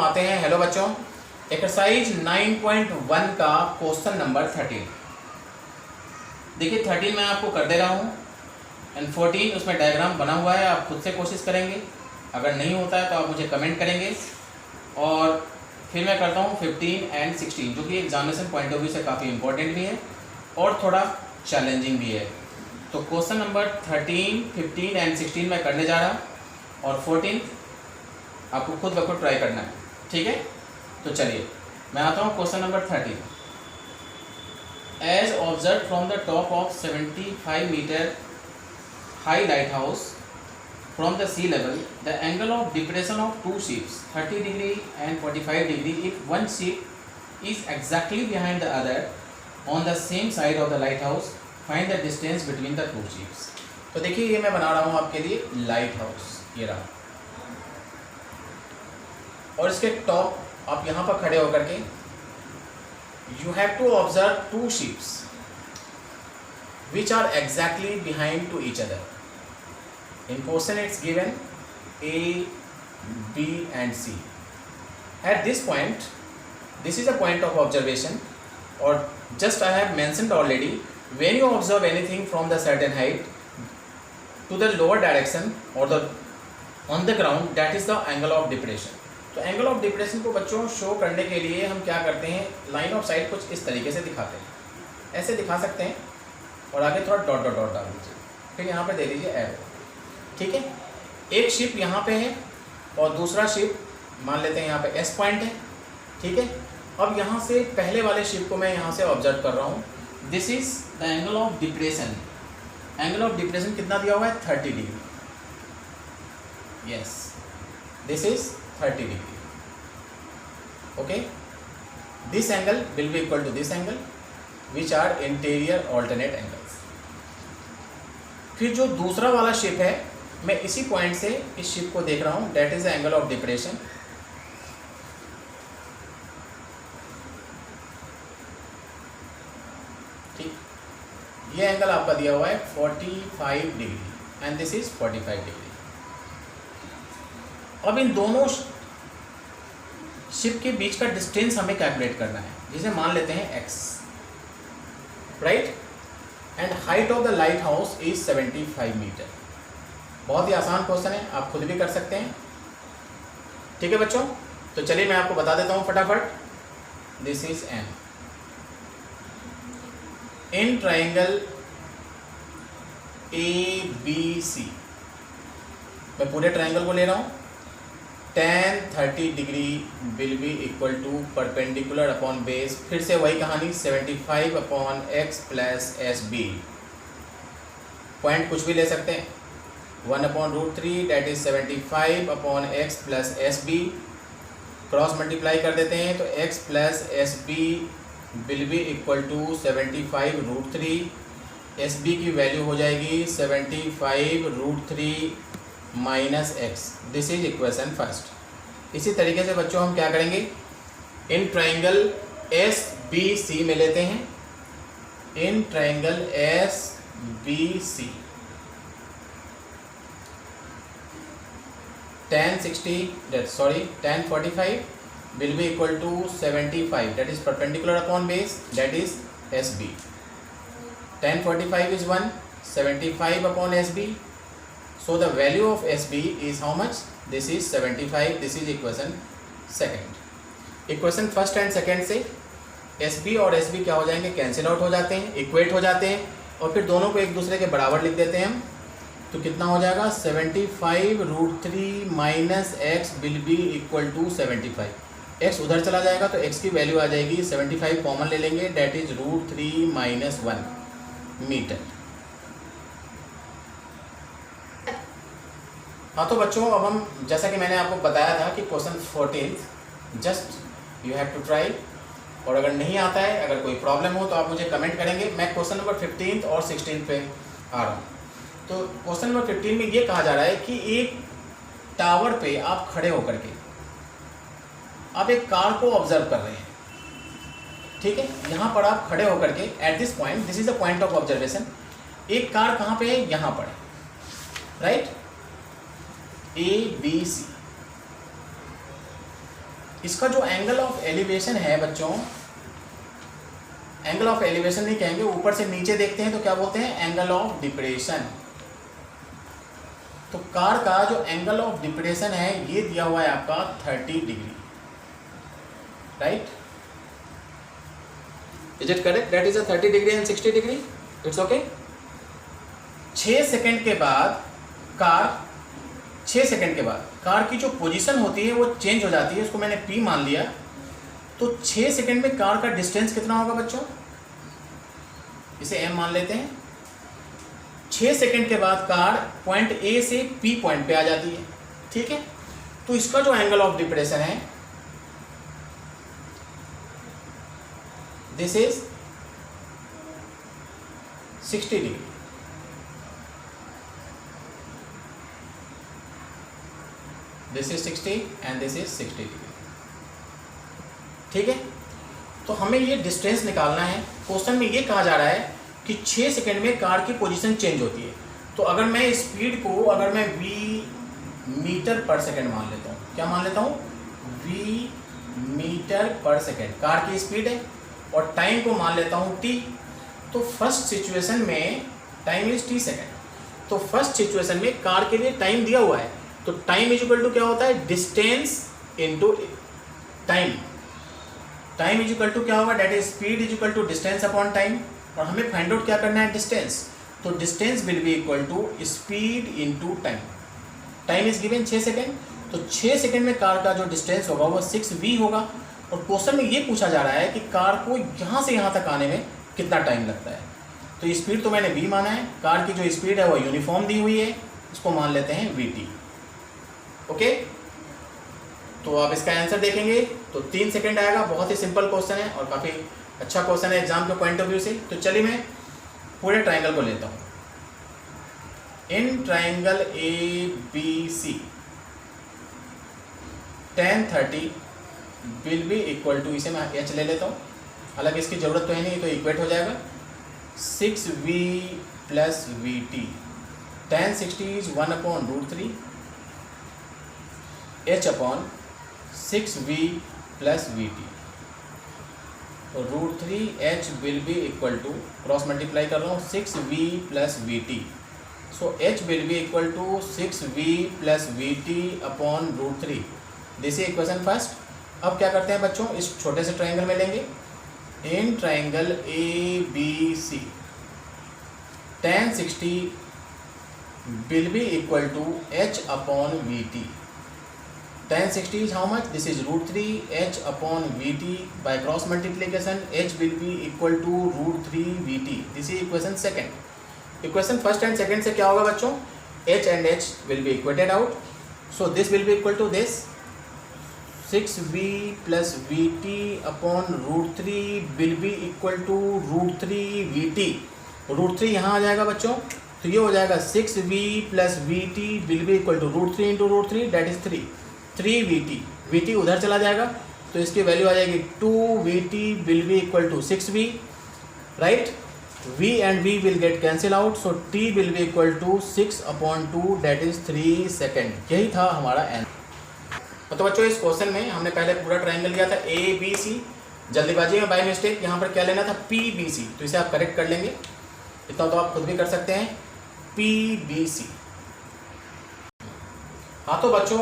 आते हैं। हेलो बच्चों, एक्सरसाइज 9.1 का क्वेश्चन नंबर 13। देखिए 13 मैं आपको कर दे रहा हूँ एंड 14 उसमें डायग्राम बना हुआ है। आप खुद से कोशिश करेंगे, अगर नहीं होता है तो आप मुझे कमेंट करेंगे। और फिर मैं करता हूँ 15 एंड 16, जो कि एग्जामिनेशन पॉइंट ऑफ व्यू से काफ़ी इंपॉर्टेंट भी है और थोड़ा चैलेंजिंग भी है। तो क्वेश्चन नंबर 13, 15 एंड 16 मैं करने जा रहा और 14 आपको खुद ब खुद ट्राई करना है, ठीक है। तो चलिए मैं आता हूँ question number 13। As observe from the top of 75 metre high lighthouse from the sea level the angle of depression of two ships 30 degree and 45 degree if one ship is exactly behind the other on the same side of the lighthouse, find the distance between the two ships. तो देखिए ये मैं बना रहा हूँ आपके लिए light house, ये रहा। और इसके टॉप आप यहाँ पर खड़े होकर के you have to observe two ships which are exactly behind to each other. In question it's given A, B and C. At this point, this is a point of observation, or just I have mentioned already, when you observe anything from the certain height to the lower direction or the on the ground, that is the angle of depression. तो angle of depression को बच्चों show करने के लिए हम क्या करते हैं, लाइन ऑफ साइट कुछ इस तरीके से दिखाते हैं। ऐसे दिखा सकते हैं और आगे थोड़ा डॉट डॉट डॉट डाल दीजिए, फिर यहाँ पे दे दीजिए एरो, ठीक है। एक शिप यहाँ पे है और दूसरा शिप मान लेते हैं यहाँ पे एस पॉइंट है, ठीक है। अब यहाँ से पहले वाले शिप को मैं यहाँ से ऑब्जर्व कर रहा हूँ। This is the angle of depression. Angle of depression कितना दिया हुआ है, 30 degree. Yes, this is 30 degree. Okay, this angle will be equal to this angle which are interior alternate angles. फिर जो दूसरा वाला शिप है, मैं इसी पॉइंट से इस शिप को देख रहा हूं, that is the angle of depression. ठीक, ये एंगल आपका दिया हुआ है 45 degree and this is 45 degree. अब इन दोनों शिप के बीच का डिस्टेंस हमें कैलकुलेट करना है, जिसे मान लेते हैं x, right. And height of the lighthouse is 75 metre. बहुत ही आसान क्वेश्चन है, आप खुद भी कर सकते हैं, ठीक है बच्चों। तो चलिए मैं आपको बता देता हूं फटाफट। This is n in triangle ABC। मैं पूरे ट्राइंगल को ले रहा हूं। tan 30 degree will be equal to perpendicular upon base, फिर से वही कहानी 75 upon x plus SB। Point कुछ भी ले सकते हैं, 1/√3 that is 75 upon x plus SB। Cross multiply कर देते हैं तो x plus SB will be equal to 75√3। SB की वैल्यू हो जाएगी 75√3 minus x। This is equation first. इसी तरीके से बच्चों हम क्या करेंगे, इन ट्राइंगल SBC में लेते हैं। In triangle SBC tan 45 will be equal to 75, that is perpendicular upon base, that is SB. tan 45 is 1, 75 upon SB. So the value of SB is how much? This is 75. This is equation second. Equation first and second से SB और SB क्या हो जाएंगे, cancel out हो जाते हैं, equate हो जाते हैं, और फिर दोनों को एक दूसरे के बराबर लिख देते हैं हम। तो कितना हो जाएगा, 75√3 minus x will be equal to 75। x उधर चला जाएगा तो x की वैल्यू आ जाएगी 75, कॉमन ले लेंगे, डेट इज √3 माइनस 1 मीटर। हाँ तो बच्चों अब हम, जैसा कि मैंने आपको बताया था कि question 14 just you have to try, और अगर नहीं आता है, अगर कोई प्रॉब्लम हो तो आप मुझे कमेंट करेंगे। मैं क्वेश्चन नंबर 15 और 16 पे आ रहा हूँ। तो क्वेश्चन नंबर 15 में ये कहा जा रहा है कि एक टावर पे आप खड़े होकर के आप एक कार को ऑब्जर्व कर रहे हैं, ठीक है। यहाँ पर आप खड़े होकर के at this point, this is the point of observation. एक कार कहाँ पे है, यहाँ पर है, राइट। ABC इसका जो एंगल ऑफ एलिवेशन है बच्चों, एंगल ऑफ एलिवेशन नहीं कहेंगे, ऊपर से नीचे देखते हैं तो क्या बोलते हैं, एंगल ऑफ डिप्रेशन। तो कार का जो एंगल ऑफ डिप्रेशन है ये दिया हुआ है आपका 30 degree, right? Is it correct? That is a 30 degree and 60 degree, it's okay. 6 second के बाद कार 6 सेकंड के बाद कार की जो पोजीशन होती है वो चेंज हो जाती है, उसको मैंने P मान लिया। तो 6 सेकंड में कार का डिस्टेंस कितना होगा बच्चों, इसे M मान लेते हैं। 6 सेकंड के बाद कार पॉइंट A से P पॉइंट पे आ जाती है, ठीक है? तो इसका जो एंगल ऑफ डिप्रेशन है this is 60 degree. This is 60 and this is 60 degree, ठीक है? तो हमें ये डिस्टेंस निकालना है। क्वेश्चन में ये कहा जा रहा है कि 6 सेकंड में कार की पोजीशन चेंज होती है। तो अगर मैं स्पीड को अगर मैं v मीटर पर सेकंड मान लेता हूँ, क्या मान लेता हूँ, v मीटर पर सेकंड कार की स्पीड है, और टाइम को मान लेता हूँ t। तो फर्स्ट सिचुएशन में टाइम इज t सेकंड। तो फर्स्ट सिचुएशन में कार के लिए टाइम दिया हुआ है, तो टाइम इज इक्वल टू क्या होता है, distance into time. Time is equal to क्या होगा, that is speed is equal to distance upon time. और हमें फाइंड आउट क्या करना है, डिस्टेंस। तो distance will be equal to speed into time. Time is given 6 second, तो 6 second में कार का जो डिस्टेंस होगा वो 6v होगा। और क्वेश्चन में ये पूछा जा रहा है कि कार को यहाँ से यहाँ तक आने में कितना टाइम लगता है। तो स्पीड तो मैंने v माना है, कार की जो स्पीड है वो यूनिफॉर्म दी हुई है, इसको मान लेते हैं vt। ओके, तो आप इसका आंसर देखेंगे तो 3 सेकंड आएगा। बहुत ही सिंपल क्वेश्चन है और काफ़ी अच्छा क्वेश्चन है एग्जाम के पॉइंट ऑफ व्यू से। तो चलिए मैं पूरे ट्राइंगल को लेता हूँ। In triangle ABC tan 30 will be equal to, इसे मैं h ले लेता हूँ, हालांकि इसकी ज़रूरत तो है नहीं, तो इक्वेट हो जाएगा 6v plus vt। tan 60 is 1/√3 h upon 6v plus vt। तो √3h will be equal to, cross multiply कर रहा हूँ, 6v plus vt। So h will be equal to 6v plus vt upon √3। This is equation first. अब क्या करते हैं बच्चों, इस छोटे से ट्राइंगल में लेंगे। In triangle ABC tan 60 will be equal to h upon vt। tan 60 is how much? This is √3h upon vt. By cross multiplication h will be equal to √3vt. This is equation second. Equation first and second से क्या होगा बच्चों, h and h will be equated out. So this will be equal to this 6v plus vt upon √3 will be equal to √3vt. √3 यहाँ आ जाएगा बच्चों, तो ये हो जाएगा 6v plus vt will be equal to √3 into √3, that is 3vt। vt उधर चला जाएगा तो इसकी वैल्यू आ जाएगी 2vt will be equal to 6v, right? v and v will get cancel out, so t will be equal to 6/2, that is 3 second. यही था हमारा आंसर। तो बच्चों इस क्वेश्चन में हमने पहले पूरा ट्राइंगल लिया था ABC, जल्दीबाजी में बाय मिस्टेक यहाँ पर क्या लेना था, PBC, तो इसे आप करेक्ट कर लेंगे। इतना तो आप खुद भी कर सकते हैं, PBC। हाँ तो बच्चों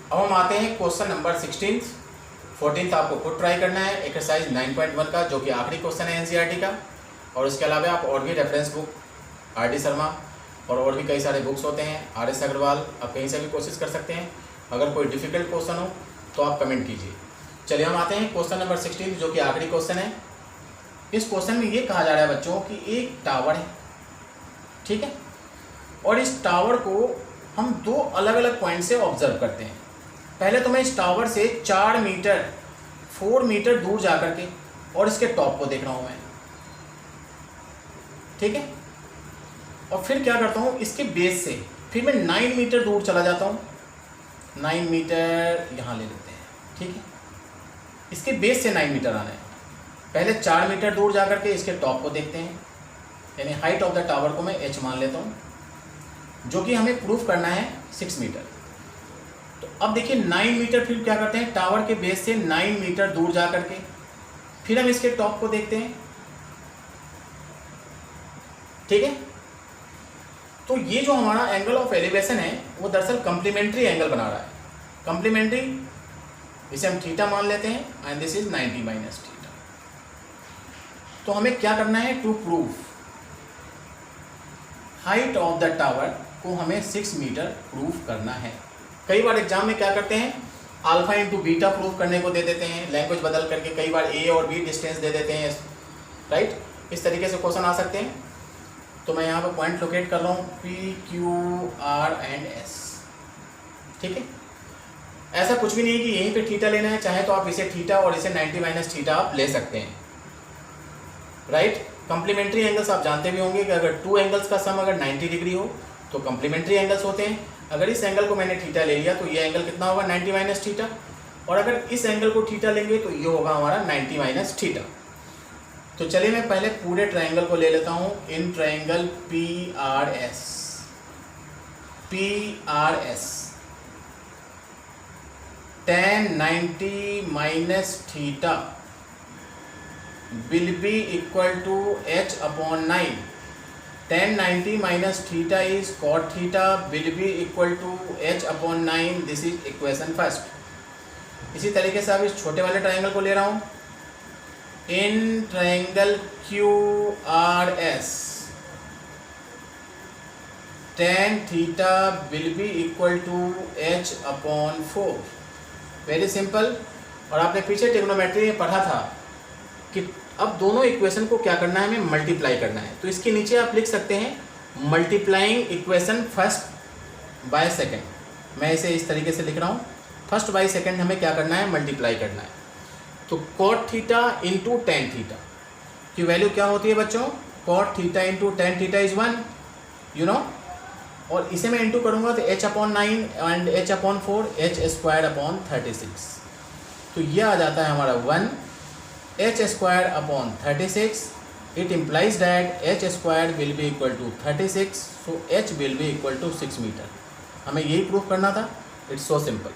अब हम आते हैं क्वेश्चन नंबर 16। 14 आपको खुद ट्राई करना है, एक्सरसाइज 9.1 का, जो कि आखिरी क्वेश्चन है NCERT का। और उसके अलावा आप और भी रेफरेंस बुक RD शर्मा और भी कई सारे बुक्स होते हैं, RS अग्रवाल, आप कहीं से भी कोशिश कर सकते हैं। अगर कोई डिफ़िकल्ट क्वेश्चन हो तो आप कमेंट कीजिए। चलिए हम आते हैं क्वेश्चन नंबर 16, जो कि आखिरी क्वेश्चन है। इस क्वेश्चन में ये कहा जा रहा है बच्चों कि एक टावर है, ठीक है, और इस टावर को हम 2 अलग अलग पॉइंट से ऑब्जर्व करते हैं। पहले तो मैं इस टावर से 4 मीटर दूर जा कर के और इसके टॉप को देख रहा हूँ मैं, ठीक है। और फिर क्या करता हूँ, इसके बेस से फिर मैं 9 मीटर दूर चला जाता हूँ। 9 मीटर यहाँ ले लेते हैं, ठीक है। इसके बेस से 9 मीटर आना है। पहले 4 मीटर दूर जा कर के इसके टॉप को देखते हैं, यानी हाइट ऑफ द टावर को मैं h मान लेता हूँ, जो कि हमें प्रूफ करना है 6 मीटर। तो अब देखिए 9 मीटर फिर क्या करते हैं, टावर के बेस से 9 मीटर दूर जा करके फिर हम इसके टॉप को देखते हैं, ठीक है। तो ये जो हमारा एंगल ऑफ एलिवेशन है वो दरअसल कंप्लीमेंट्री एंगल बना रहा है, कंप्लीमेंट्री, इसे हम थीटा मान लेते हैं and this is 90 minus theta. तो हमें क्या करना है, to prove height of the tower को हमें 6 मीटर प्रूव करना है। कई बार एग्जाम में क्या करते हैं, अल्फा इंटू बीटा प्रूव करने को दे देते हैं, लैंग्वेज बदल करके कई बार ए और बी डिस्टेंस दे देते हैं, राइट। इस तरीके से क्वेश्चन आ सकते हैं। तो मैं यहाँ पे पॉइंट लोकेट कर रहा हूँ P Q R and S, ठीक है। ऐसा कुछ भी नहीं है कि यहीं पे थीटा लेना है, चाहे तो आप इसे थीटा और इसे 90 माइनस थीटा आप ले सकते हैं, राइट। कंप्लीमेंट्री एंगल्स आप जानते भी होंगे कि अगर टू एंगल्स का सम अगर 90 डिग्री हो तो कंप्लीमेंट्री एंगल्स होते हैं। अगर इस एंगल को मैंने थीटा ले लिया तो ये एंगल कितना होगा, 90 माइनस थीटा, और अगर इस एंगल को थीटा लेंगे तो ये होगा हमारा 90 माइनस थीटा। तो चलिए मैं पहले पूरे ट्रायंगल को ले लेता हूँ, in triangle P R S tan 90 minus theta will be equal to h upon 9. tan 90 minus theta is cot theta will be equal to h upon 9. This is equation first. इसी तरीके से अब इस छोटे वाले ट्रायंगल को ले रहा हूँ, in triangle Q R S tan theta will be equal to h upon 4. Very simple. और आपने पीछे ट्रिग्नोमेट्री में पढ़ा था कि अब दोनों इक्वेशन को क्या करना है, हमें मल्टीप्लाई करना है। तो इसके नीचे आप लिख सकते हैं multiplying equation first by second. मैं इसे इस तरीके से लिख रहा हूँ, फर्स्ट बाय सेकंड हमें क्या करना है, मल्टीप्लाई करना है। तो cot theta into tan theta की वैल्यू क्या होती है बच्चों, cot theta into tan theta is 1, you know. और इसे मैं इंटू करूँगा तो h अपॉन 9 and h upon 4, h square upon 36। तो ये आ जाता है हमारा 1 h square upon 36। It implies that h square will be equal to 36, so h will be equal to 6 metre. हमें यही प्रूफ करना था। It's so simple.